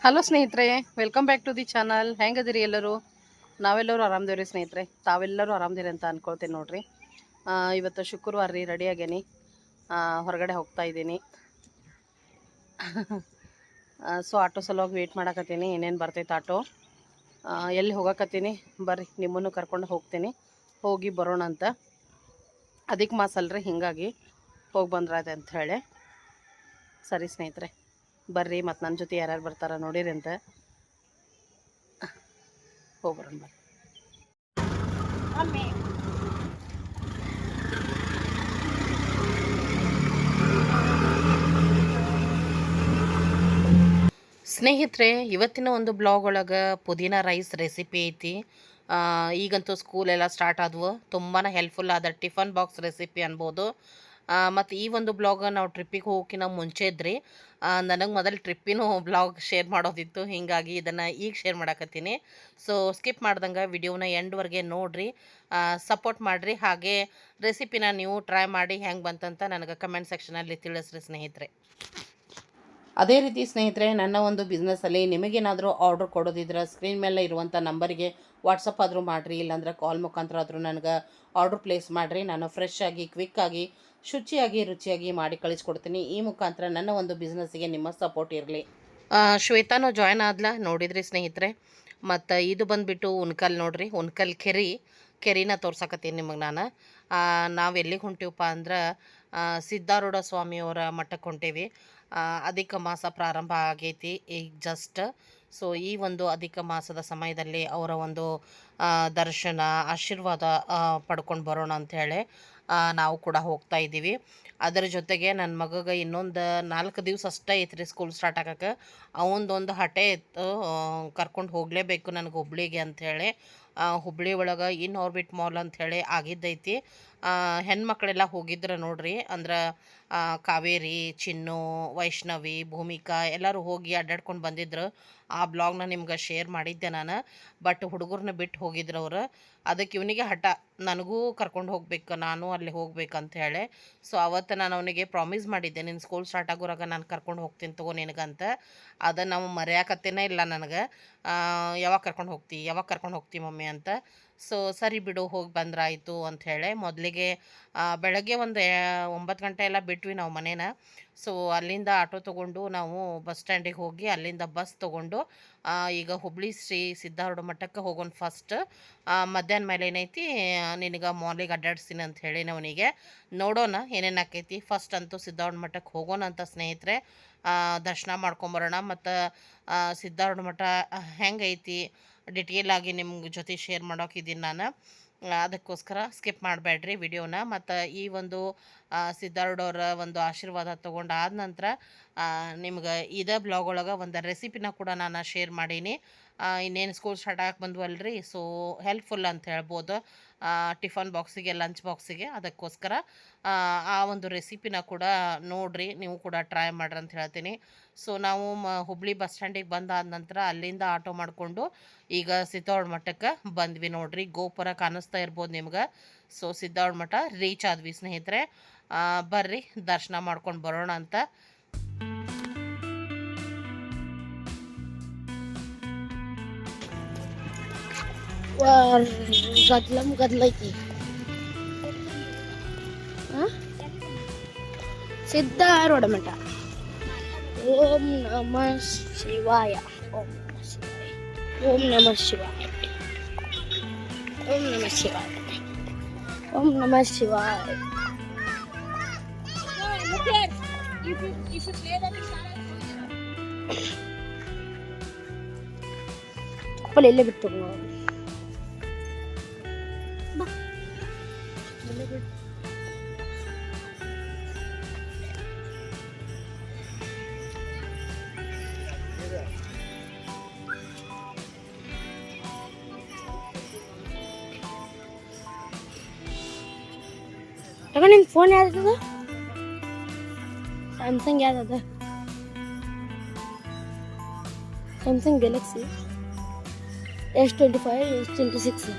Hello ಸ್ನೇಹಿತರೆ, welcome back to the channel. ಹೆಂಗದಿರಿ ಎಲ್ಲರೂ? ನಾವೆಲ್ಲರೂ ಆರಾಮದೇವ್ರಿ ಸ್ನೇಹಿತರೆ. ತಾವೆಲ್ಲರೂ ಆರಾಮದಿರಿ ಅಂತ ಅನ್ಕೊಳ್ತೀನಿ ನೋಡ್ರಿ. ಇವತ್ತು ಶುಕ್ರವಾರ ರೀ, ರೆಡಿ ಆಗೇನಿ, ಹೊರಗಡೆ ಹೋಗ್ತಾ ಇದ್ದೀನಿ. ಸೊ ಆಟೋ ಸಲುವಾಗಿ ವೆಯ್ಟ್ ಮಾಡಕತ್ತೀನಿ, ಏನೇನು ಬರ್ತೈತೆ ಆಟೋ. ಎಲ್ಲಿ ಹೋಗಕತ್ತೀನಿ ಬರ್ರಿ, ನಿಮ್ಮನ್ನು ಕರ್ಕೊಂಡು ಹೋಗ್ತೀನಿ, ಹೋಗಿ ಬರೋಣ ಅಂತ. ಅಧಿಕ ಮಾಸ ಅಲ್ರಿ, ಹಿಂಗಾಗಿ ಹೋಗಿ ಬಂದ್ರಾಯ್ತು ಅಂತ ಹೇಳಿ. ಸರಿ ಸ್ನೇಹಿತರೆ, ಬರ್ರಿ, ಮತ್ತು ನನ್ನ ಜೊತೆ ಯಾರ್ಯಾರು ಬರ್ತಾರ ನೋಡಿರಿ ಅಂತ ಹೋಗ್ಬರೋಣ ಬರ್ರಿ. ಸ್ನೇಹಿತರೆ, ಇವತ್ತಿನ ಒಂದು ಬ್ಲಾಗ್ ಒಳಗೆ ಪುದೀನ ರೈಸ್ ರೆಸಿಪಿ ಐತಿ. ಈಗಂತೂ ಸ್ಕೂಲೆಲ್ಲ ಸ್ಟಾರ್ಟ್ ಆದವು, ತುಂಬಾ ಹೆಲ್ಪ್ಫುಲ್ ಆದ ಟಿಫನ್ ಬಾಕ್ಸ್ ರೆಸಿಪಿ ಅನ್ಬೋದು. ಮತ್ತು ಈ ಒಂದು ಬ್ಲಾಗ್ ನಾವು ಟ್ರಿಪ್ಪಿಗೆ ಹೋಗೋಕ್ಕಿಂತ ಮುಂಚೆ ಇದ್ರಿ, ನನಗೆ ಮೊದಲು ಟ್ರಿಪ್ಪಿನೂ ಬ್ಲಾಗ್ ಶೇರ್ ಮಾಡೋದಿತ್ತು, ಹೀಗಾಗಿ ಇದನ್ನು ಈಗ ಶೇರ್ ಮಾಡಕತ್ತೀನಿ. ಸೊ ಸ್ಕಿಪ್ ಮಾಡ್ದಂಗೆ ವಿಡಿಯೋನ ಎಂಡ್ವರೆಗೆ ನೋಡಿರಿ, ಸಪೋರ್ಟ್ ಮಾಡಿರಿ. ಹಾಗೆ ರೆಸಿಪಿನ ನೀವು ಟ್ರೈ ಮಾಡಿ ಹೆಂಗೆ ಬಂತಂತ ನನಗೆ ಕಮೆಂಟ್ ಸೆಕ್ಷನಲ್ಲಿ ತಿಳಿಸ್ರಿ ಸ್ನೇಹಿತರೆ. ಅದೇ ರೀತಿ ಸ್ನೇಹಿತರೆ, ನನ್ನ ಒಂದು ಬಿಸ್ನೆಸ್ಸಲ್ಲಿ ನಿಮಗೇನಾದರೂ ಆರ್ಡ್ರ್ ಕೊಡೋದಿದ್ರೆ ಸ್ಕ್ರೀನ್ ಮೇಲೆ ಇರುವಂಥ ನಂಬರಿಗೆ ವಾಟ್ಸಪ್ ಆದರೂ ಮಾಡಿರಿ, ಇಲ್ಲಾಂದ್ರೆ ಕಾಲ್ ಮುಖಾಂತರ ಆದರೂ ನನಗೆ ಆರ್ಡ್ರ್ ಪ್ಲೇಸ್ ಮಾಡಿರಿ. ನಾನು ಫ್ರೆಶ್ ಆಗಿ, ಕ್ವಿಕ್ಕಾಗಿ, ಶುಚಿಯಾಗಿ, ರುಚಿಯಾಗಿ ಮಾಡಿ ಕಳಿಸ್ಕೊಡ್ತೀನಿ. ಈ ಮುಖಾಂತರ ನನ್ನ ಒಂದು ಬಿಸ್ನೆಸ್ಸಿಗೆ ನಿಮ್ಮ ಸಪೋರ್ಟ್ ಇರಲಿ. ಶ್ವೇತಾನೂ ಜಾಯ್ನ್ ಆದ್ಲ, ನೋಡಿದ್ರಿ ಸ್ನೇಹಿತರೆ. ಮತ್ತು ಇದು ಬಂದುಬಿಟ್ಟು ಉನ್ಕಲ್ ನೋಡ್ರಿ, ಉನ್ಕಲ್ ಕೆರಿನ ತೋರ್ಸಕತ್ತೀನಿ ನಿಮಗೆ ನಾನು. ನಾವು ಎಲ್ಲಿಗೆ ಹೊಂಟೀವಪ್ಪ ಅಂದ್ರೆ ಸಿದ್ಧಾರೂಢ ಸ್ವಾಮಿಯವರ ಮಠಕ್ಕೆ ಹೊಂಟೇವಿ. ಅಧಿಕ ಮಾಸ ಪ್ರಾರಂಭ ಆಗೈತಿ ಈಗ ಜಸ್ಟ್. ಸೊ ಈ ಒಂದು ಅಧಿಕ ಮಾಸದ ಸಮಯದಲ್ಲಿ ಅವರ ಒಂದು ದರ್ಶನ, ಆಶೀರ್ವಾದ ಪಡ್ಕೊಂಡು ಬರೋಣ ಅಂಥೇಳಿ ನಾವು ಕೂಡ ಹೋಗ್ತಾ ಇದ್ದೀವಿ. ಅದರ ಜೊತೆಗೆ ನನ್ನ ಮಗಗೆ ಇನ್ನೊಂದು 4 ದಿವಸ ಅಷ್ಟೇ ಐತ್ರಿ ಸ್ಕೂಲ್ ಸ್ಟಾರ್ಟ್ ಆಗೋಕ್ಕೆ. ಅವನದೊಂದು ಹಠೆ ಇತ್ತು, ಕರ್ಕೊಂಡು ಹೋಗಲೇಬೇಕು ನನಗೆ ಹುಬ್ಳಿಗೆ ಅಂಥೇಳಿ. ಹುಬ್ಳಿ ಒಳಗೆ ಇನ್ ಆರ್ಬಿಟ್ ಮಾಲ್ ಅಂಥೇಳಿ ಆಗಿದ್ದೈತಿ. ಹೆಣ್ಮಕ್ಳೆಲ್ಲ ಹೋಗಿದ್ರು ನೋಡ್ರಿ, ಅಂದ್ರೆ ಕಾವೇರಿ, ಚಿನ್ನು, ವೈಷ್ಣವಿ, ಭೂಮಿಕಾ ಎಲ್ಲರೂ ಹೋಗಿ ಅಡ್ಡಾಡ್ಕೊಂಡು ಬಂದಿದ್ರು. ಆ ಬ್ಲಾಗ್ನ ನಿಮ್ಗೆ ಶೇರ್ ಮಾಡಿದ್ದೆ ನಾನು. ಬಟ್ ಹುಡುಗರನ್ನ ಬಿಟ್ಟು ಹೋಗಿದ್ರು ಅವರು. ಅದಕ್ಕೆ ಇವನಿಗೆ ಹಠ, ನನಗೂ ಕರ್ಕೊಂಡು ಹೋಗ್ಬೇಕು, ನಾನು ಅಲ್ಲಿ ಹೋಗ್ಬೇಕಂತ ಹೇಳಿ. ಸೊ ಅವತ್ತು ನಾನು ಅವನಿಗೆ ಪ್ರಾಮಿಸ್ ಮಾಡಿದ್ದೆ, ನಿನ್ನ ಸ್ಕೂಲ್ ಸ್ಟಾರ್ಟ್ ಆಗೋರಾಗ ನಾನು ಕರ್ಕೊಂಡು ಹೋಗ್ತೀನಿ ತಗೋ ನಿನಗಂತ. ಅದನ್ನು ನಾವು ಮರೆಯಾಕತ್ತೇನೇ ಇಲ್ಲ ನನಗೆ. ಯಾವಾಗ ಕರ್ಕೊಂಡು ಹೋಗ್ತಿ ಮಮ್ಮಿ ಅಂತ. ಸೊ ಸರಿ ಬಿಡು, ಹೋಗಿ ಬಂದ್ರಾಯಿತು ಅಂಥೇಳಿ ಮೊದಲಿಗೆ ಬೆಳಗ್ಗೆ ಒಂದು 9 ಗಂಟೆ ಎಲ್ಲ ಬಿಟ್ವಿ ನಾವು ಮನೇನ. ಸೊ ಅಲ್ಲಿಂದ ಆಟೋ ತೊಗೊಂಡು ನಾವು ಬಸ್ ಸ್ಟ್ಯಾಂಡಿಗೆ ಹೋಗಿ ಅಲ್ಲಿಂದ ಬಸ್ ತೊಗೊಂಡು ಈಗ ಹುಬ್ಳಿ ಶ್ರೀ ಸಿದ್ಧಾರೂಢ ಮಠಕ್ಕೆ ಹೋಗೋಣ ಫಸ್ಟ್. ಮಧ್ಯಾಹ್ನ ಮೇಲೆ ಏನೈತಿ, ನಿನಗೆ ಮಾಲಿಗೆ ಅಡ್ಡಾಡಿಸ್ತೀನಿ ಅಂತ ಹೇಳಿ ಅವನಿಗೆ. ನೋಡೋಣ ಏನೇನು ಆಕೈತಿ. ಫಸ್ಟ್ ಅಂತೂ ಸಿದ್ಧಾರೂಢ ಮಠಕ್ಕೆ ಹೋಗೋಣ ಅಂತ ಸ್ನೇಹಿತರೆ. ದರ್ಶನ ಮಾಡ್ಕೊಂಬರೋಣ, ಮತ್ತು ಸಿದ್ಧಾರೂಢ ಮಠ ಹೆಂಗೈತಿ ಡಿಟೇಲ್ ಆಗಿ ನಿಮ್ಮ ಜೊತೆ ಶೇರ್ ಮಾಡೋಕಿದ್ದೀನಿ ನಾನು. ಅದಕ್ಕೋಸ್ಕರ ಸ್ಕಿಪ್ ಮಾಡಬೇಡ್ರಿ ವಿಡಿಯೋನ. ಮತ್ತು ಈ ಒಂದು ಸಿದ್ಧಾರೂಢವ್ರ ಒಂದು ಆಶೀರ್ವಾದ ತೊಗೊಂಡಾದ ನಂತರ ನಿಮ್ಗೆ ಇದೇ ಬ್ಲಾಗ್ ಒಳಗೆ ಒಂದು ರೆಸಿಪಿನ ಕೂಡ ನಾನು ಶೇರ್ ಮಾಡೀನಿ. ಇನ್ನೇನು ಸ್ಕೂಲ್ ಸ್ಟಾರ್ಟ್ ಆಗಕ್ಕೆ ಬಂದ್ವಲ್ರಿ, ಸೊ ಹೆಲ್ಪ್ಫುಲ್ ಅಂತ ಹೇಳ್ಬೋದು ಟಿಫನ್ ಬಾಕ್ಸಿಗೆ, ಲಂಚ್ ಬಾಕ್ಸಿಗೆ. ಅದಕ್ಕೋಸ್ಕರ ಆ ಒಂದು ರೆಸಿಪಿನ ಕೂಡ ನೋಡಿರಿ, ನೀವು ಕೂಡ ಟ್ರೈ ಮಾಡ್ರಿ ಅಂತ ಹೇಳ್ತೀನಿ. ಸೊ ನಾವು ಹುಬ್ಳಿ ಬಸ್ ಸ್ಟ್ಯಾಂಡಿಗೆ ಬಂದಾದ ನಂತರ ಅಲ್ಲಿಂದ ಆಟೋ ಮಾಡಿಕೊಂಡು ಈಗ ಸಿದ್ಧಾರೂಢ ಮಠಕ್ಕೆ ಬಂದ್ವಿ ನೋಡ್ರಿ. ಗೋಪುರ ಕಾಣಿಸ್ತಾ ಇರ್ಬೋದು ನಿಮ್ಗೆ. ಸೊ ಸಿದ್ಧಾರೂಢ ಮಠ ರೀಚ್ ಆದ್ವಿ ಸ್ನೇಹಿತರೆ. ಬರ್ರಿ ದರ್ಶನ ಮಾಡ್ಕೊಂಡು ಬರೋಣ ಅಂತ. ಗದ್ಲೈತಿ ಸಿದ್ಧಾರೂಢ ಮಠ. ಓಂ ನಮಃ ಶಿವಾಯ, ಓಂ ನಮಃ ಶಿವಾಯ, ಓಂ ನಮಃ ಶಿವಾಯ, ಓಂ ನಮಃ ಶಿವಾಯ, ಓಂ ನಮಃ ಶಿವಾಯ. ಅಪ್ಪಲ್ಲಿ ಎಲ್ಲೇ ಬಿಟ್ಟು ನಿಂಗೆ ಫೋನ್ ಯಾವ್ದದ? ಸ್ಯಾಮ್ಸಂಗ್ ಯಾವ್ದದ? Samsung Galaxy S25, S26.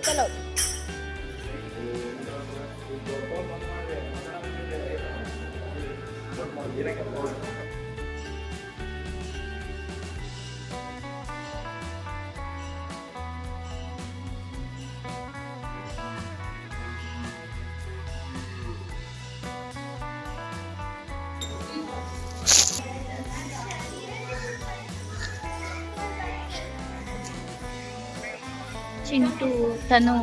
ಚಲೋ ಚಿಂಟು ತನು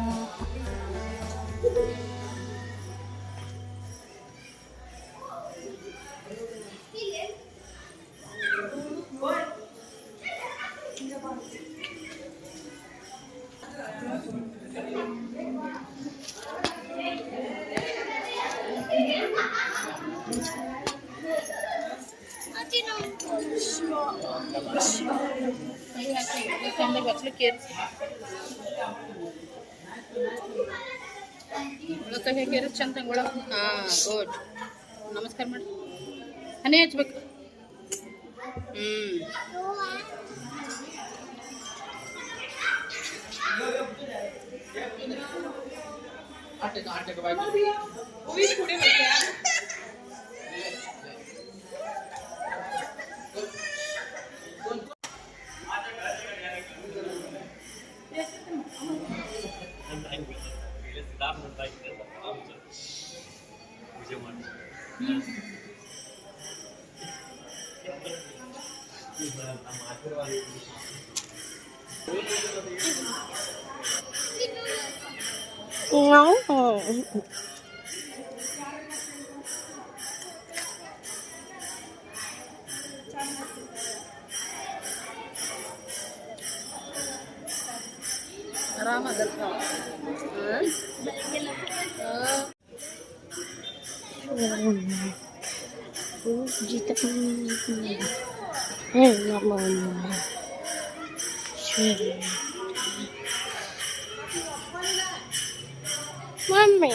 ಚಂದ ಹಾಂ ಗುಡ್ ನಮಸ್ಕಾರ ಮಾಡಿ ಹನಿ ಹಚ್ಬೇಕು ಆರಾಮಾಗತ್ತ ಮಮ್ಮಿ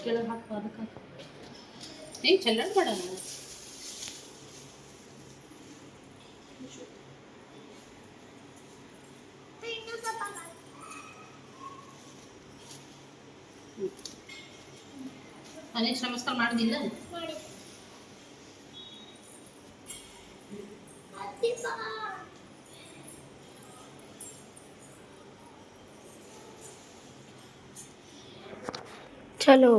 ಕೆಳಗೆ ಹಾಕಿ ಅದಕ್ಕೆ ಏ ಚೆಲ್ಲಣ ಬೇಡ ಅನೇಶ್ ನಮಸ್ಕಾರ ಮಾಡಿದಿಲ್ಲ ಚಲೋ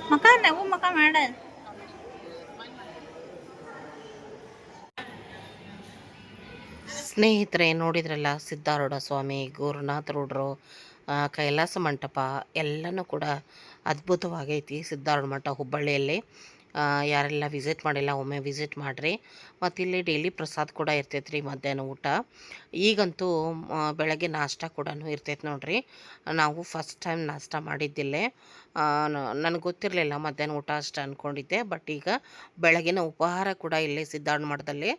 Makan aku makan mana? ಸ್ನೇಹಿತರೆ ನೋಡಿದ್ರಲ್ಲ ಸಿದ್ಧಾರೂಢ ಸ್ವಾಮಿ ಗುರುನಾಥ ರೂಢರು ಕೈಲಾಸ ಮಂಟಪ ಎಲ್ಲನೂ ಕೂಡ ಅದ್ಭುತವಾಗೈತಿ ಸಿದ್ಧಾರೂಢ ಮಠ ಹುಬ್ಬಳ್ಳಿಯಲ್ಲಿ ಯಾರೆಲ್ಲ ವಿಸಿಟ್ ಮಾಡಿಲ್ಲ ಒಮ್ಮೆ ವಿಸಿಟ್ ಮಾಡಿರಿ ಮತ್ತು ಇಲ್ಲಿ ಡೈಲಿ ಪ್ರಸಾದ ಕೂಡ ಇರ್ತೈತೆ ರೀ ಮಧ್ಯಾಹ್ನ ಊಟ ಈಗಂತೂ ಬೆಳಗ್ಗೆ ನಾಷ್ಟ ಕೂಡ ಇರ್ತೈತೆ ನೋಡ್ರಿ ನಾವು ಫಸ್ಟ್ ಟೈಮ್ ನಾಷ್ಟ ಮಾಡಿದ್ದಿಲ್ಲೇ ನನಗೆ ಗೊತ್ತಿರಲಿಲ್ಲ ಮಧ್ಯಾಹ್ನ ಊಟ ಅಷ್ಟು ಅಂದ್ಕೊಂಡಿದ್ದೆ ಬಟ್ ಈಗ ಬೆಳಗಿನ ಉಪಹಾರ ಕೂಡ ಇಲ್ಲೇ ಸಿದ್ಧಾರೂಢ ಮಠದಲ್ಲಿ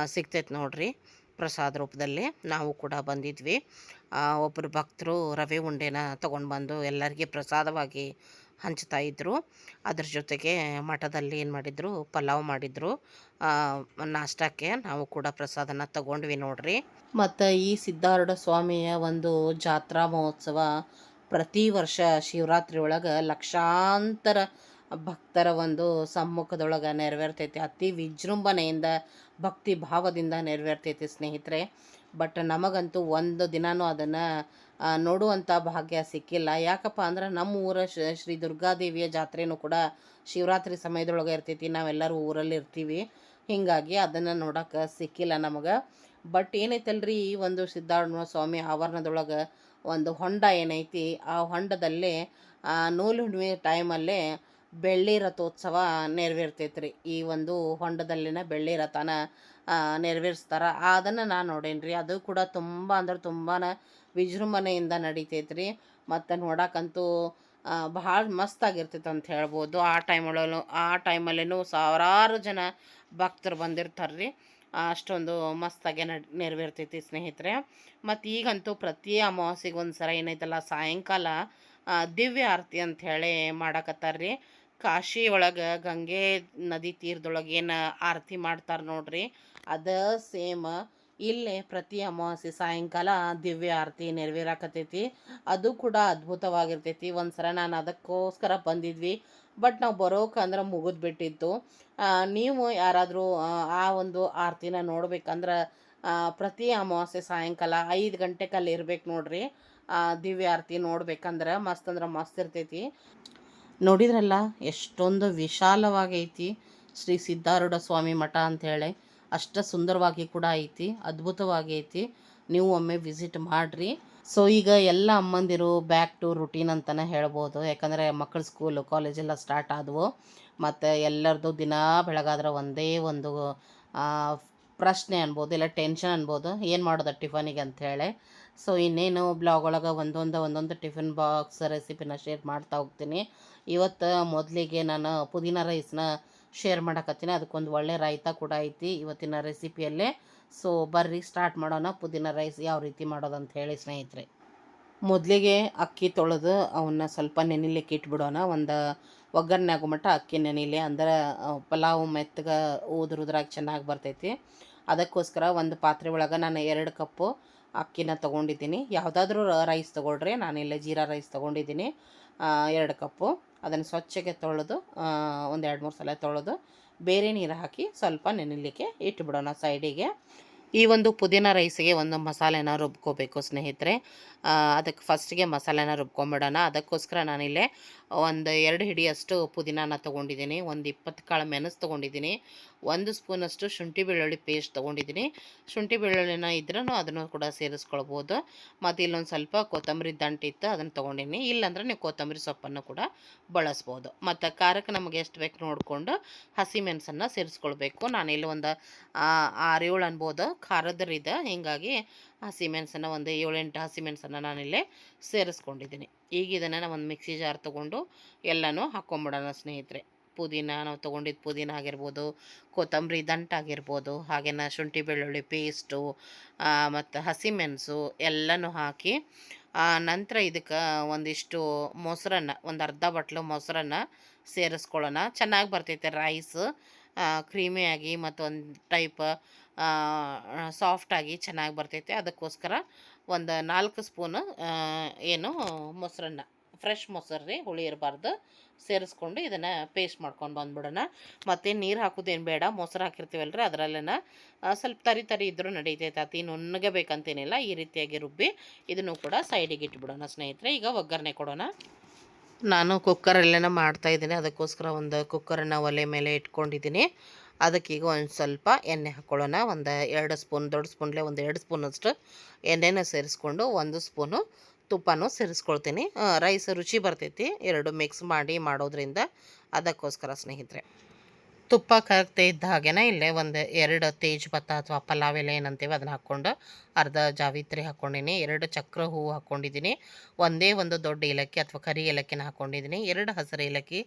ಸಿಗ್ತೈತೆ ನೋಡ್ರಿ ಪ್ರಸಾದ ರೂಪದಲ್ಲಿ ನಾವು ಕೂಡ ಬಂದಿದ್ವಿ ಒಬ್ಬರು ಭಕ್ತರು ರವೆ ಉಂಡೆನ ತೊಗೊಂಡು ಬಂದು ಎಲ್ಲರಿಗೆ ಪ್ರಸಾದವಾಗಿ ಹಂಚ್ತಾ ಇದ್ದರು ಅದ್ರ ಜೊತೆಗೆ ಮಠದಲ್ಲಿ ಏನು ಮಾಡಿದರು ಪಲಾವ್ ಮಾಡಿದರು ನಾಷ್ಟಕ್ಕೆ ನಾವು ಕೂಡ ಪ್ರಸಾದನ ತಗೊಂಡ್ವಿ ನೋಡ್ರಿ ಮತ್ತು ಈ ಸಿದ್ಧಾರೂಢ ಸ್ವಾಮಿಯ ಒಂದು ಜಾತ್ರಾ ಮಹೋತ್ಸವ ಪ್ರತಿ ವರ್ಷ ಶಿವರಾತ್ರಿ ಒಳಗೆ ಲಕ್ಷಾಂತರ ಭಕ್ತರ ಒಂದು ಸಮ್ಮುಖದೊಳಗೆ ನೆರವೇರ್ತೈತಿ ಅತಿ ವಿಜೃಂಭಣೆಯಿಂದ ಭಕ್ತಿ ಭಾವದಿಂದ ನೆರವೇರ್ತೈತಿ ಸ್ನೇಹಿತರೆ ಬಟ್ ನಮಗಂತೂ ಒಂದು ದಿನವೂ ಅದನ್ನು ನೋಡುವಂಥ ಭಾಗ್ಯ ಸಿಕ್ಕಿಲ್ಲ ಯಾಕಪ್ಪ ಅಂದ್ರೆ ನಮ್ಮ ಊರ ಶ್ರೀ ದುರ್ಗಾದೇವಿಯ ಜಾತ್ರೆನೂ ಕೂಡ ಶಿವರಾತ್ರಿ ಸಮಯದೊಳಗೆ ಇರ್ತೈತಿ ನಾವೆಲ್ಲರೂ ಊರಲ್ಲಿ ಇರ್ತೀವಿ ಹೀಗಾಗಿ ಅದನ್ನು ನೋಡೋಕೆ ಸಿಕ್ಕಿಲ್ಲ ನಮಗೆ ಬಟ್ ಏನೈತಲ್ರಿ ಈ ಒಂದು ಸಿದ್ಧಾರೂಢ ಸ್ವಾಮಿ ಆವರಣದೊಳಗೆ ಒಂದು ಹೊಂಡ ಏನೈತಿ ಆ ಹೊಂಡದಲ್ಲೇ ನೂಲು ಹುಣ್ಣಿಮೆ ಟೈಮಲ್ಲೇ ಬೆಳ್ಳಿ ರಥೋತ್ಸವ ನೆರವೇರ್ತೈತ್ರಿ ಈ ಒಂದು ಹೊಂಡದಲ್ಲಿನ ಬೆಳ್ಳಿ ರಥನ ನೆರವೇರಿಸ್ತಾರೆ ಅದನ್ನು ನಾನು ನೋಡೇನ್ರಿ ಅದು ಕೂಡ ತುಂಬ ಅಂದ್ರೆ ತುಂಬಾ ವಿಜೃಂಭಣೆಯಿಂದ ನಡಿತೈತ್ರಿ ಮತ್ತು ನೋಡಕ್ಕಂತೂ ಭಾಳ ಮಸ್ತಾಗಿರ್ತೈತೆ ಅಂತ ಹೇಳ್ಬೋದು ಆ ಟೈಮಲ್ಲೂ ಸಾವಿರಾರು ಜನ ಭಕ್ತರು ಬಂದಿರ್ತಾರೆ ರೀ ಅಷ್ಟೊಂದು ಮಸ್ತಾಗೆ ನೆರವೇರ್ತೈತಿ ಸ್ನೇಹಿತರೆ ಮತ್ತು ಈಗಂತೂ ಪ್ರತಿ ಅಮಾವಾಸ್ಯೆಗೆ ಒಂದು ಸಲ ಏನೈತಲ್ಲ ಸಾಯಂಕಾಲ ದಿವ್ಯ ಆರತಿ ಅಂಥೇಳಿ ಮಾಡಕತ್ತಾರ್ರಿ ಕಾಶಿ ಒಳಗೆ ಗಂಗೆ ನದಿ ತೀರದೊಳಗೆ ಏನು ಆರತಿ ಮಾಡ್ತಾರೆ ನೋಡ್ರಿ ಅದ ಸೇಮ್ ಇಲ್ಲೇ ಪ್ರತಿ ಅಮಾವಾಸ್ಯೆ ಸಾಯಂಕಾಲ ದಿವ್ಯ ಆರತಿ ನೆರವೇರಾಕತೈತಿ ಅದು ಕೂಡ ಅದ್ಭುತವಾಗಿರ್ತೈತಿ ಒಂದು ಸಲ ನಾನು ಅದಕ್ಕೋಸ್ಕರ ಬಂದಿದ್ವಿ ಬಟ್ ನಾವು ಬರೋಕಂದ್ರೆ ಮುಗಿದ್ಬಿಟ್ಟಿತ್ತು ನೀವು ಯಾರಾದರೂ ಆ ಒಂದು ಆರತಿನ ನೋಡ್ಬೇಕಂದ್ರೆ ಪ್ರತಿ ಅಮಾವಾಸ್ಯೆ ಸಾಯಂಕಾಲ 5 ಗಂಟೆಗೆ ಅಲ್ಲಿ ಇರ್ಬೇಕು ನೋಡ್ರಿ ದಿವ್ಯ ಆರತಿ ನೋಡ್ಬೇಕಂದ್ರೆ ಮಸ್ತ್ ಅಂದ್ರೆ ಮಸ್ತ್ ಇರ್ತೈತಿ ನೋಡಿದ್ರಲ್ಲ ಎಷ್ಟೊಂದು ವಿಶಾಲವಾಗೈತಿ ಶ್ರೀ ಸಿದ್ಧಾರೂಢ ಸ್ವಾಮಿ ಮಠ ಅಂಥೇಳಿ ಅಷ್ಟು ಸುಂದರವಾಗಿ ಕೂಡ ಐತಿ ಅದ್ಭುತವಾಗಿ ಐತಿ ನೀವು ಒಮ್ಮೆ ವಿಸಿಟ್ ಮಾಡಿರಿ ಸೊ ಈಗ ಎಲ್ಲ ಅಮ್ಮಂದಿರು ಬ್ಯಾಕ್ ಟು ರುಟೀನ್ ಅಂತಲೇ ಹೇಳ್ಬೋದು ಯಾಕಂದರೆ ಮಕ್ಕಳ ಸ್ಕೂಲು ಕಾಲೇಜೆಲ್ಲ ಸ್ಟಾರ್ಟ್ ಆದವು ಮತ್ತು ಎಲ್ಲರದು ದಿನ ಬೆಳಗಾದ್ರೆ ಒಂದೇ ಒಂದು ಪ್ರಶ್ನೆ ಅನ್ಬೋದು ಇಲ್ಲ ಟೆನ್ಷನ್ ಅನ್ಬೋದು ಏನು ಮಾಡೋದು ಟಿಫನಿಗೆ ಅಂಥೇಳಿ ಸೊ ಇನ್ನೇನು ಬ್ಲಾಗ್ ಒಳಗೆ ಒಂದೊಂದು ಟಿಫಿನ್ ಬಾಕ್ಸ್ ರೆಸಿಪಿನ ಶೇರ್ ಮಾಡ್ತಾ ಹೋಗ್ತೀನಿ. ಇವತ್ತು ಮೊದಲಿಗೆ ನಾನು ಪುದೀನ ರೈಸ್ನ ಶೇರ್ ಮಾಡಕತ್ತೀನಿ. ಅದಕ್ಕೊಂದು ಒಳ್ಳೆ ರಾಯ್ತ ಕೂಡ ಐತಿ ಇವತ್ತಿನ ರೆಸಿಪಿಯಲ್ಲೇ. ಸೊ ಬರ್ರಿ ಸ್ಟಾರ್ಟ್ ಮಾಡೋಣ ಪುದೀನ ರೈಸ್ ಯಾವ ರೀತಿ ಮಾಡೋದಂತ ಹೇಳಿ ಸ್ನೇಹಿತರೆ. ಮೊದಲಿಗೆ ಅಕ್ಕಿ ತೊಳೆದು ಅವನ್ನ ಸ್ವಲ್ಪ ನೆನಿಲಿಕ್ಕೆ ಇಟ್ಬಿಡೋಣ. ಒಂದು ಒಗ್ಗರಣೆ ಆಗೋ ಮಟ್ಟ ಅಕ್ಕಿ ನೆನಿಲಿ, ಅಂದ್ರೆ ಪಲಾವು ಮೆತ್ತಗೆ ಉದುರಾಗಿ ಚೆನ್ನಾಗಿ ಬರ್ತೈತಿ. ಅದಕ್ಕೋಸ್ಕರ ಒಂದು ಪಾತ್ರೆ ಒಳಗೆ ನಾನು 2 ಕಪ್ಪು ಅಕ್ಕಿನ ತೊಗೊಂಡಿದ್ದೀನಿ. ಯಾವುದಾದ್ರೂ ರೈಸ್ ತೊಗೊಳ್ರಿ, ನಾನಿಲ್ಲೇ ಜೀರಾ ರೈಸ್ ತೊಗೊಂಡಿದ್ದೀನಿ. 2 ಕಪ್ಪು ಅದನ್ನು ಸ್ವಚ್ಛಗೆ ತೊಳೆದು ಒಂದು 2-3 ಸಲ ತೊಳೆದು ಬೇರೆ ನೀರು ಹಾಕಿ ಸ್ವಲ್ಪ ನೆನಿಲಿಕ್ಕೆ ಇಟ್ಬಿಡೋಣ ಸೈಡಿಗೆ. ಈ ಒಂದು ಪುದೀನ ರೈಸಿಗೆ ಒಂದು ಮಸಾಲೆನ ರುಬ್ಕೋಬೇಕು ಸ್ನೇಹಿತರೆ. ಅದಕ್ಕೆ ಫಸ್ಟಿಗೆ ಮಸಾಲೆನ ರುಬ್ಕೊಂಬಿಡೋಣ. ಅದಕ್ಕೋಸ್ಕರ ನಾನಿಲ್ಲೇ ಒಂದು 2 ಹಿಡಿಯಷ್ಟು ಪುದೀನಾನ ತೊಗೊಂಡಿದ್ದೀನಿ, ಒಂದು 20 ಕಾಳು ಮೆಣಸು ತೊಗೊಂಡಿದ್ದೀನಿ, 1 ಸ್ಪೂನಷ್ಟು ಶುಂಠಿ ಬೆಳ್ಳುಳ್ಳಿ ಪೇಸ್ಟ್ ತೊಗೊಂಡಿದ್ದೀನಿ. ಶುಂಠಿ ಬೆಳ್ಳುಳ್ಳಿನ ಇದ್ರೂ ಅದನ್ನು ಕೂಡ ಸೇರಿಸ್ಕೊಳ್ಬೋದು. ಮತ್ತು ಇಲ್ಲೊಂದು ಸ್ವಲ್ಪ ಕೊತ್ತಂಬರಿ ದಂಟಿತ್ತು ಅದನ್ನು ತೊಗೊಂಡಿನಿ. ಇಲ್ಲಾಂದ್ರೆ ನೀವು ಕೊತ್ತಂಬರಿ ಸೊಪ್ಪನ್ನು ಕೂಡ ಬಳಸ್ಬೋದು. ಮತ್ತು ಖಾರಕ್ಕೆ ನಮಗೆ ಎಷ್ಟು ಬೇಕು ನೋಡಿಕೊಂಡು ಹಸಿಮೆಣಸನ್ನು ಸೇರಿಸ್ಕೊಳ್ಬೇಕು. ನಾನಿಲ್ಲಿ ಒಂದು 6-7 ಅನ್ಬೋದು ಖಾರದರಿದೆ, ಹೀಗಾಗಿ ಹಸಿಮೆಣಸನ್ನು ಒಂದು 7-8 ಹಸಿಮೆಣಸನ್ನು ನಾನಿಲ್ಲೇ ಸೇರಿಸ್ಕೊಂಡಿದ್ದೀನಿ. ಈಗ ಇದನ್ನು ನಾವು ಒಂದು ಮಿಕ್ಸಿ ಜಾರ್ ತೊಗೊಂಡು ಎಲ್ಲನೂ ಹಾಕ್ಕೊಂಬಿಡೋಣ ಸ್ನೇಹಿತರೆ. ಪುದೀನ ನಾವು ತೊಗೊಂಡಿದ್ದು ಪುದೀನ ಆಗಿರ್ಬೋದು, ಕೊತ್ತಂಬರಿ ದಂಟಾಗಿರ್ಬೋದು, ಹಾಗೆಯೇ ಶುಂಠಿ ಬೆಳ್ಳುಳ್ಳಿ ಪೇಸ್ಟು ಮತ್ತು ಹಸಿಮೆಣಸು ಎಲ್ಲನೂ ಹಾಕಿ ನಂತರ ಇದಕ್ಕೆ ಒಂದಿಷ್ಟು ಮೊಸರನ್ನು, ಒಂದು ಅರ್ಧ ಬಟ್ಲು ಮೊಸರನ್ನು ಸೇರಿಸ್ಕೊಳ್ಳೋಣ. ಚೆನ್ನಾಗಿ ಬರ್ತೈತೆ ರೈಸ್, ಕ್ರೀಮಿಯಾಗಿ ಮತ್ತು ಒಂದು ಟೈಪ್ ಸಾಫ್ಟಾಗಿ ಚೆನ್ನಾಗಿ ಬರ್ತೈತೆ. ಅದಕ್ಕೋಸ್ಕರ ಒಂದು 4 ಸ್ಪೂನು ಏನು ಮೊಸರನ್ನ, ಫ್ರೆಶ್ ಮೊಸರು ರೀ, ಹುಳಿ ಇರಬಾರ್ದು, ಸೇರಿಸ್ಕೊಂಡು ಇದನ್ನು ಪೇಸ್ಟ್ ಮಾಡ್ಕೊಂಡು ಬಂದ್ಬಿಡೋಣ. ಮತ್ತು ನೀರು ಹಾಕೋದೇನು ಬೇಡ, ಮೊಸರು ಹಾಕಿರ್ತೀವಲ್ರಿ ಅದರಲ್ಲೇನ ಸ್ವಲ್ಪ ತರಿ ಇದ್ದರೂ ನಡೀತೈತೆ. ಅತಿ ನುಣ್ಣಗೆ ಬೇಕಂತೇನಿಲ್ಲ. ಈ ರೀತಿಯಾಗಿ ರುಬ್ಬಿ ಇದನ್ನು ಕೂಡ ಸೈಡಿಗೆ ಇಟ್ಬಿಡೋಣ ಸ್ನೇಹಿತರೆ. ಈಗ ಒಗ್ಗರಣೆ ಕೊಡೋಣ. ನಾನು ಕುಕ್ಕರಲ್ಲೇನ ಮಾಡ್ತಾಯಿದ್ದೀನಿ, ಅದಕ್ಕೋಸ್ಕರ ಒಂದು ಕುಕ್ಕರನ್ನು ಒಲೆ ಮೇಲೆ ಇಟ್ಕೊಂಡಿದ್ದೀನಿ. ಅದಕ್ಕೀಗ ಒಂದು ಸ್ವಲ್ಪ ಎಣ್ಣೆ ಹಾಕ್ಕೊಳ್ಳೋಣ. ಒಂದು 2 ಸ್ಪೂನ್, ದೊಡ್ಡ ಸ್ಪೂನ್ಲೆ ಒಂದು 2 ಸ್ಪೂನಷ್ಟು ಎಣ್ಣೆನ ಸೇರಿಸ್ಕೊಂಡು 1 ಸ್ಪೂನು ತುಪ್ಪನೂ ಸೇರಿಸ್ಕೊಳ್ತೀನಿ. ರೈಸ್ ರುಚಿ ಬರ್ತೈತಿ 2 ಮಿಕ್ಸ್ ಮಾಡಿ ಮಾಡೋದ್ರಿಂದ, ಅದಕ್ಕೋಸ್ಕರ ಸ್ನೇಹಿತರೆ. ತುಪ್ಪ ಕರಗ್ತಾ ಇದ್ದ ಹಾಗೇನೆ ಇಲ್ಲೇ ಒಂದು 2 ತೇಜ್ಪತ್ತ ಅಥವಾ ಪಲಾವ್ ಎಲೆ ಏನಂತೀವಿ ಅದನ್ನು ಹಾಕ್ಕೊಂಡು, ಅರ್ಧ ಜಾವಿತ್ರಿ ಹಾಕ್ಕೊಂಡಿನಿ, 2 ಚಕ್ರ ಹೂವು ಹಾಕ್ಕೊಂಡಿದ್ದೀನಿ, ಒಂದೇ ಒಂದು ದೊಡ್ಡ ಏಲಕ್ಕಿ ಅಥವಾ ಕರಿ ಏಲಕ್ಕಿನ ಹಾಕ್ಕೊಂಡಿದ್ದೀನಿ, 2 ಹಸಿರು ಏಲಕ್ಕಿ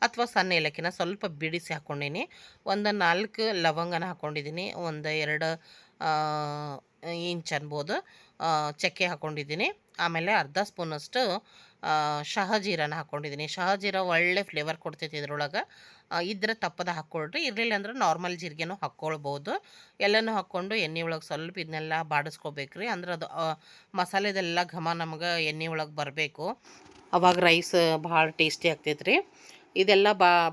ಅಥವಾ ಸಣ್ಣ ಏಲಕ್ಕಿನ ಸ್ವಲ್ಪ ಬಿಡಿಸಿ ಹಾಕ್ಕೊಂಡಿನಿ, ಒಂದು 4 ಲವಂಗನ ಹಾಕ್ಕೊಂಡಿದ್ದೀನಿ, ಒಂದು 2 ಇಂಚ್ ಅನ್ಬೋದು ಚಕ್ಕೆ ಹಾಕ್ಕೊಂಡಿದ್ದೀನಿ. ಆಮೇಲೆ ಅರ್ಧ ಸ್ಪೂನಷ್ಟು ಶಹಜೀರನ ಹಾಕ್ಕೊಂಡಿದ್ದೀನಿ. ಶಹಜೀರ ಒಳ್ಳೆ ಫ್ಲೇವರ್ ಕೊಡ್ತೈತಿ ಇದ್ರೊಳಗೆ. ಇದ್ರೆ ತಪ್ಪದ ಹಾಕ್ಕೊಳ್ರಿ, ಇರಲಿಲ್ಲ ಅಂದ್ರೆ ನಾರ್ಮಲ್ ಜೀರಿಗೆನೂ ಹಾಕ್ಕೊಳ್ಬೋದು. ಎಲ್ಲನೂ ಹಾಕ್ಕೊಂಡು ಎಣ್ಣೆ ಒಳಗೆ ಸ್ವಲ್ಪ ಇದನ್ನೆಲ್ಲ ಬಾಡಿಸ್ಕೋಬೇಕ್ರಿ. ಅಂದ್ರೆ ಅದು ಮಸಾಲೆದೆಲ್ಲ ಘಮ ನಮಗೆ ಎಣ್ಣೆ ಒಳಗೆ ಬರಬೇಕು, ಅವಾಗ ರೈಸ್ ಭಾಳ ಟೇಸ್ಟಿ ಆಗ್ತೈತ್ರಿ. ಇದೆಲ್ಲ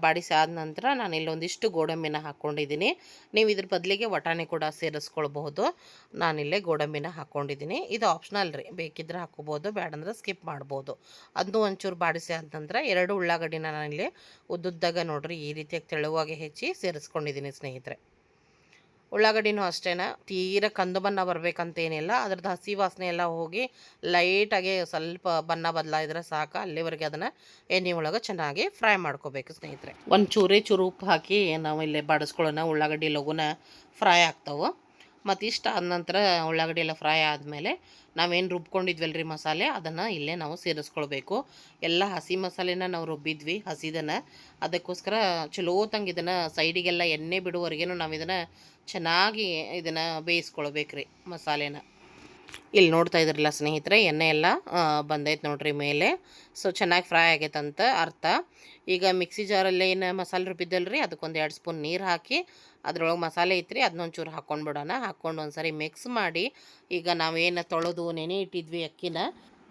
ಬಾಡಿಸಿ ಆದ ನಂತರ ನಾನು ಇಲ್ಲೊಂದಿಷ್ಟು ಗೋಡಂಬಿನ ಹಾಕ್ಕೊಂಡಿದ್ದೀನಿ. ನೀವು ಇದ್ರ ಬದಲಿಗೆ ವಟಾಣಿ ಕೂಡ ಸೇರಿಸ್ಕೊಳ್ಬಹುದು. ನಾನಿಲ್ಲೇ ಗೋಡಂಬಿನ ಹಾಕ್ಕೊಂಡಿದ್ದೀನಿ. ಇದು ಆಪ್ಷನಲ್ ರೀ, ಬೇಕಿದ್ರೆ ಹಾಕ್ಕೋಬೋದು, ಬೇಡಂದ್ರೆ ಸ್ಕಿಪ್ ಮಾಡ್ಬೋದು. ಅದನ್ನು ಒಂಚೂರು ಬಾಡಿಸಿ ಆದ ನಂತರ 2 ಉಳ್ಳಾಗಡ್ಡಿನ ನಾನಿಲ್ಲಿ ಉದ್ದುದ್ದಾಗ ನೋಡ್ರಿ ಈ ರೀತಿಯಾಗಿ ತೆಳುವಾಗಿ ಹೆಚ್ಚಿ ಸೇರಿಸ್ಕೊಂಡಿದ್ದೀನಿ ಸ್ನೇಹಿತರೆ. ಉಳ್ಳಾಗಡ್ಡಿನೂ ಅಷ್ಟೇ ತೀರ ಕಂದು ಬಣ್ಣ ಬರಬೇಕಂತೇನಿಲ್ಲ, ಅದ್ರದ್ದು ಹಸಿ ವಾಸನೆ ಎಲ್ಲ ಹೋಗಿ ಲೈಟಾಗಿ ಸ್ವಲ್ಪ ಬಣ್ಣ ಬದಲಾಯಿದ್ರೆ ಸಾಕು. ಅಲ್ಲಿವರೆಗೆ ಅದನ್ನು ಎಣ್ಣೆ ಒಳಗೆ ಚೆನ್ನಾಗಿ ಫ್ರೈ ಮಾಡ್ಕೋಬೇಕು ಸ್ನೇಹಿತರೆ. ಒಂದು ಚೂರು ಉಪ್ಪು ಹಾಕಿ ನಾವು ಇಲ್ಲೇ ಬಾಡಿಸ್ಕೊಳ್ಳೋಣ. ಉಳ್ಳಾಗಡ್ಡಿ ಲಘುನ ಫ್ರೈ ಆಗ್ತಾವೆ. ಮತ್ತು ಇಷ್ಟ ಆದ ನಂತರ ಉಳ್ಳಾಗಡ್ಡಿ ಎಲ್ಲ ಫ್ರೈ ಆದಮೇಲೆ ನಾವೇನು ರುಬ್ಕೊಂಡಿದ್ವಲ್ರಿ ಮಸಾಲೆ, ಅದನ್ನು ಇಲ್ಲೇ ನಾವು ಸೇರಿಸ್ಕೊಳ್ಬೇಕು. ಎಲ್ಲ ಹಸಿ ಮಸಾಲೆನ ನಾವು ರುಬ್ಬಿದ್ವಿ ಹಸಿದನ್ನು, ಅದಕ್ಕೋಸ್ಕರ ಚಲೋತಂಗೆ ಇದನ್ನು ಸೈಡಿಗೆಲ್ಲ ಎಣ್ಣೆ ಬಿಡುವವರೆಗೂ ನಾವು ಇದನ್ನು ಚೆನ್ನಾಗಿ ಇದನ್ನು ಬೇಯಿಸ್ಕೊಳ್ಬೇಕ್ರಿ ಮಸಾಲೆನ. ಇಲ್ಲಿ ನೋಡ್ತಾ ಇದ್ರಲ್ಲ ಸ್ನೇಹಿತರೆ, ಎಣ್ಣೆ ಎಲ್ಲ ಬಂದೈತೆ ನೋಡ್ರಿ ಮೇಲೆ. ಸೊ ಚೆನ್ನಾಗಿ ಫ್ರೈ ಆಗೈತಂತ ಅರ್ಥ. ಈಗ ಮಿಕ್ಸಿ ಜಾರಲ್ಲಿ ಏನು ಮಸಾಲೆ ರುಬ್ಬಿದ್ದಲ್ರಿ, ಅದಕ್ಕೊಂದು 2 ಸ್ಪೂನ್ ನೀರು ಹಾಕಿ ಅದ್ರೊಳಗೆ ಮಸಾಲೆ ಐತ್ರಿ, ಅದನ್ನೊಂಚೂರು ಹಾಕ್ಕೊಂಡ್ಬಿಡೋಣ. ಹಾಕ್ಕೊಂಡು ಒಂದು ಸರಿ ಮಿಕ್ಸ್ ಮಾಡಿ, ಈಗ ನಾವೇನು ತೊಳೆದು ನೆನೆ ಇಟ್ಟಿದ್ವಿ ಅಕ್ಕಿನ,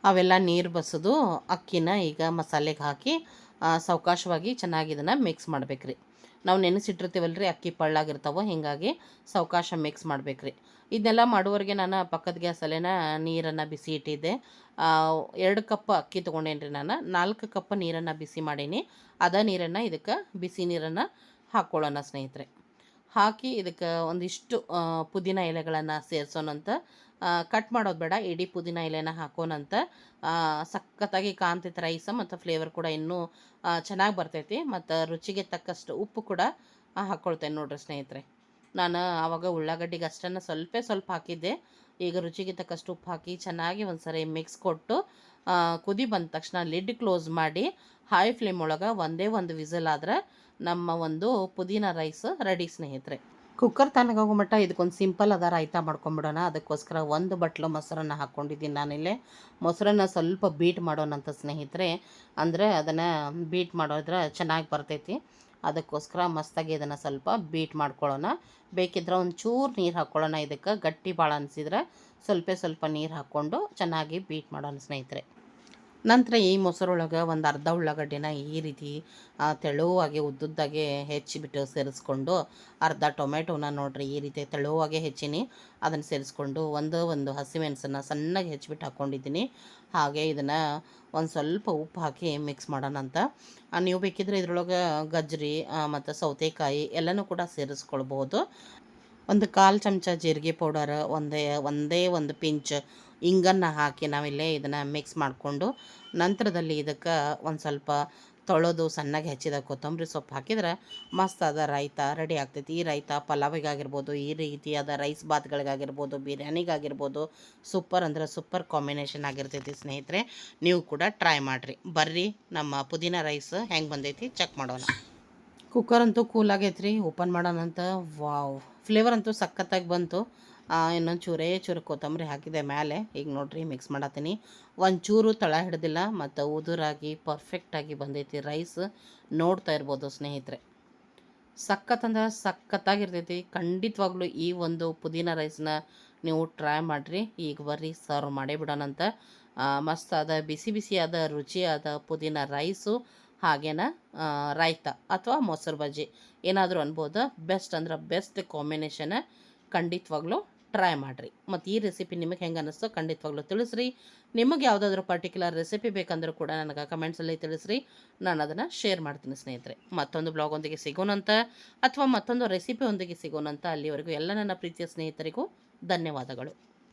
ಅವೆಲ್ಲ ನೀರು ಬಸೋದು ಅಕ್ಕಿನ ಈಗ ಮಸಾಲೆಗೆ ಹಾಕಿ ಸಾವಕಾಶವಾಗಿ ಚೆನ್ನಾಗಿ ಇದನ್ನು ಮಿಕ್ಸ್ ಮಾಡ್ಬೇಕ್ರಿ. ನಾವು ನೆನೆಸಿಟ್ಟಿರ್ತೀವಲ್ರಿ ಅಕ್ಕಿ ಪಳ್ಳಾಗಿರ್ತಾವೆ, ಹೀಗಾಗಿ ಸಾವಕಾಶ ಮಿಕ್ಸ್ ಮಾಡ್ಬೇಕ್ರಿ. ಇದನ್ನೆಲ್ಲ ಮಾಡುವವರೆಗೆ ನಾನು ಪಕ್ಕದ ಗ್ಯಾಸಲ್ಲೇನ ನೀರನ್ನು ಬಿಸಿ ಇಟ್ಟಿದ್ದೆ. 2 ಕಪ್ ಅಕ್ಕಿ ತೊಗೊಂಡೇನಿ ರೀ ನಾನು, 4 ಕಪ್ ನೀರನ್ನು ಬಿಸಿ ಮಾಡೀನಿ. ಅದೇ ನೀರನ್ನು ಇದಕ್ಕೆ ಬಿಸಿ ನೀರನ್ನು ಹಾಕ್ಕೊಳ್ಳೋಣ ಸ್ನೇಹಿತರೆ. ಹಾಕಿ ಇದಕ್ಕೆ ಒಂದಿಷ್ಟು ಪುದೀನ ಎಲೆಗಳನ್ನು ಸೇರಿಸೋಣಂತ. ಕಟ್ ಮಾಡೋದು ಬೇಡ, ಇಡೀ ಪುದೀನ ಎಲೆನ ಹಾಕೋಣಂತ. ಸಖತ್ತಾಗಿ ಕಾಣ್ತೈತೆ ರೈಸ್, ಮತ್ತು ಫ್ಲೇವರ್ ಕೂಡ ಇನ್ನೂ ಚೆನ್ನಾಗಿ ಬರ್ತೈತಿ. ಮತ್ತು ರುಚಿಗೆ ತಕ್ಕಷ್ಟು ಉಪ್ಪು ಕೂಡ ಹಾಕ್ಕೊಳ್ತೇನೆ ನೋಡ್ರಿ ಸ್ನೇಹಿತರೆ. ನಾನು ಆವಾಗ ಉಳ್ಳಾಗಡ್ಡಿಗೆ ಅಷ್ಟನ್ನು ಸ್ವಲ್ಪ ಹಾಕಿದ್ದೆ. ಈಗ ರುಚಿಗೆ ತಕ್ಕಷ್ಟು ಉಪ್ಪು ಹಾಕಿ ಚೆನ್ನಾಗಿ ಒಂದು ಸರಿ ಮಿಕ್ಸ್ ಕೊಟ್ಟು ಕುದಿ ಬಂದ ತಕ್ಷಣ ಲಿಡ್ ಕ್ಲೋಸ್ ಮಾಡಿ ಹೈ ಫ್ಲೇಮ್ ಒಳಗೆ ಒಂದೇ ಒಂದು ವಿಸಲ್ ಆದ್ರೆ ನಮ್ಮ ಒಂದು ಪುದೀನ ರೈಸ್ ರೆಡಿ ಸ್ನೇಹಿತರೆ. ಕುಕ್ಕರ್ ತಣ್ಣಗಾಗೋ ಮಟ್ಟ ಇದಕ್ಕೊಂದು ಸಿಂಪಲ್ ಅದ ರಾಯ್ತ ಮಾಡ್ಕೊಂಬಿಡೋಣ. ಅದಕ್ಕೋಸ್ಕರ ಒಂದು ಬಟ್ಲು ಮೊಸರನ್ನ ಹಾಕ್ಕೊಂಡಿದ್ದೀನಿ ನಾನಿಲ್ಲಿ. ಮೊಸರನ್ನ ಸ್ವಲ್ಪ ಬೀಟ್ ಮಾಡೋಣಂತ ಸ್ನೇಹಿತರೆ, ಅಂದರೆ ಅದನ್ನು ಬೀಟ್ ಮಾಡೋದ್ರೆ ಚೆನ್ನಾಗಿ ಬರ್ತೈತಿ. ಅದಕ್ಕೋಸ್ಕರ ಮಸ್ತಾಗಿ ಇದನ್ನು ಸ್ವಲ್ಪ ಬೀಟ್ ಮಾಡ್ಕೊಳ್ಳೋಣ. ಬೇಕಿದ್ರೆ ಒಂಚೂರು ನೀರು ಹಾಕ್ಕೊಳ್ಳೋಣ. ಇದಕ್ಕೆ ಗಟ್ಟಿ ಭಾಳ ಅನಿಸಿದ್ರೆ ಸ್ವಲ್ಪ ನೀರು ಹಾಕ್ಕೊಂಡು ಚೆನ್ನಾಗಿ ಬೀಟ್ ಮಾಡೋಣ ಸ್ನೇಹಿತರೆ. ನಂತರ ಈ ಮೊಸರೊಳಗೆ ಒಂದು ಅರ್ಧ ಉಳ್ಳಾಗಡ್ಡಿನ ಈ ರೀತಿ ತೆಳುವಾಗಿ ಉದ್ದುದ್ದಾಗೆ ಹೆಚ್ಚಿಬಿಟ್ಟು ಸೇರಿಸ್ಕೊಂಡು, ಅರ್ಧ ಟೊಮೆಟೊನ ನೋಡ್ರಿ ಈ ರೀತಿ ತೆಳುವಾಗೆ ಹೆಚ್ಚಿನಿ, ಅದನ್ನು ಸೇರಿಸ್ಕೊಂಡು ಒಂದು ಹಸಿಮೆಣಸನ್ನು ಸಣ್ಣಗೆ ಹೆಚ್ಚಿಬಿಟ್ಟು ಹಾಕ್ಕೊಂಡಿದ್ದೀನಿ. ಹಾಗೆ ಇದನ್ನು ಒಂದು ಸ್ವಲ್ಪ ಉಪ್ಪು ಹಾಕಿ ಮಿಕ್ಸ್ ಮಾಡೋಣ ಅಂತ. ನೀವು ಬೇಕಿದ್ರೆ ಇದ್ರೊಳಗೆ ಗಜ್ಜರಿ ಮತ್ತು ಸೌತೆಕಾಯಿ ಎಲ್ಲನೂ ಕೂಡ ಸೇರಿಸ್ಕೊಳ್ಬೋದು. ಒಂದು 1/4 ಚಮಚ ಜೀರಿಗೆ ಪೌಡರ್, ಒಂದೇ ಒಂದು ಪಿಂಚ್ ಇಂಗನ್ನು ಹಾಕಿ ನಾವಿಲ್ಲೇ ಇದನ್ನು ಮಿಕ್ಸ್ ಮಾಡಿಕೊಂಡು, ನಂತರದಲ್ಲಿ ಇದಕ್ಕೆ ಒಂದು ಸ್ವಲ್ಪ ತೊಳೆದು ಸಣ್ಣಗೆ ಹೆಚ್ಚಿದ ಕೊತ್ತಂಬರಿ ಸೊಪ್ಪು ಹಾಕಿದ್ರೆ ಮಸ್ತಾದ ರಾಯ್ತ ರೆಡಿ ಆಗ್ತೈತಿ. ಈ ರಾಯ್ತ ಪಲಾವಿಗಾಗಿರ್ಬೋದು, ಈ ರೀತಿಯಾದ ರೈಸ್ ಬಾತ್ಗಳಿಗಾಗಿರ್ಬೋದು, ಬಿರಿಯಾನಿಗಾಗಿರ್ಬೋದು ಸೂಪರ್ ಅಂದರೆ ಸೂಪರ್ ಕಾಂಬಿನೇಷನ್ ಆಗಿರ್ತೈತಿ ಸ್ನೇಹಿತರೆ. ನೀವು ಕೂಡ ಟ್ರೈ ಮಾಡಿರಿ. ಬರ್ರಿ ನಮ್ಮ ಪುದೀನ ರೈಸ್ ಹೆಂಗೆ ಬಂದೈತಿ ಚೆಕ್ ಮಾಡೋಣ. ಕುಕ್ಕರ್ ಅಂತೂ ಕೂಲ್ ಆಗೈತೆ ರೀ. ಓಪನ್ ಮಾಡೋಣಂತ. ವಾವ್, ಫ್ಲೇವರ್ ಅಂತೂ ಸಖತ್ತಾಗಿ ಬಂತು. ಇನ್ನೊಂದು ಚೂರು ಕೊತ್ತಂಬರಿ ಹಾಕಿದೆ ಮೇಲೆ. ಈಗ ನೋಡ್ರಿ ಮಿಕ್ಸ್ ಮಾಡತ್ತೀನಿ. ಒಂಚೂರು ತಳ ಹಿಡ್ದಿಲ್ಲ ಮತ್ತು ಉದುರಾಗಿ ಪರ್ಫೆಕ್ಟಾಗಿ ಬಂದೈತಿ ರೈಸ್. ನೋಡ್ತಾ ಇರ್ಬೋದು ಸ್ನೇಹಿತರೆ, ಸಖತ್ತಂದ್ರೆ ಸಖತ್ತಾಗಿರ್ತೈತಿ. ಖಂಡಿತವಾಗ್ಲೂ ಈ ಒಂದು ಪುದೀನ ರೈಸ್ನ ನೀವು ಟ್ರೈ ಮಾಡಿರಿ. ಈಗ ಬರ್ರಿ ಸರ್ವ್ ಮಾಡೇ ಬಿಡೋಣಂತ. ಮಸ್ತಾದ ಬಿಸಿಯಾದ ರುಚಿಯಾದ ಪುದೀನ ರೈಸು, ಹಾಗೇನ ರಾಯ್ತ ಅಥವಾ ಮೊಸರು ಬಜ್ಜಿ ಏನಾದರೂ ಅನ್ಬೋದು. ಬೆಸ್ಟ್ ಅಂದ್ರೆ ಬೆಸ್ಟ್ ಕಾಂಬಿನೇಷನ್. ಖಂಡಿತವಾಗ್ಲೂ ಟ್ರೈ ಮಾಡಿರಿ. ಮತ್ತು ಈ ರೆಸಿಪಿ ನಿಮಗೆ ಹೆಂಗೆ ಅನ್ನಿಸ್ತೋ ಖಂಡಿತವಾಗ್ಲೂ ತಿಳಿಸ್ರಿ. ನಿಮಗೆ ಯಾವುದಾದ್ರೂ ಪರ್ಟಿಕ್ಯುಲರ್ ರೆಸಿಪಿ ಬೇಕಂದ್ರೂ ಕೂಡ ನನಗೆ ಕಮೆಂಟ್ಸಲ್ಲಿ ತಿಳಿಸ್ರಿ. ನಾನು ಅದನ್ನು ಶೇರ್ ಮಾಡ್ತೀನಿ ಸ್ನೇಹಿತರೆ. ಮತ್ತೊಂದು ಬ್ಲಾಗ್ ಒಂದಿಗೆ ಸಿಗೋಣಂತ, ಅಥವಾ ಮತ್ತೊಂದು ರೆಸಿಪಿ ಒಂದಿಗೆ ಸಿಗೋಣಂತ. ಅಲ್ಲಿವರೆಗೂ ಎಲ್ಲ ನನ್ನ ಪ್ರೀತಿಯ ಸ್ನೇಹಿತರಿಗೂ ಧನ್ಯವಾದಗಳು.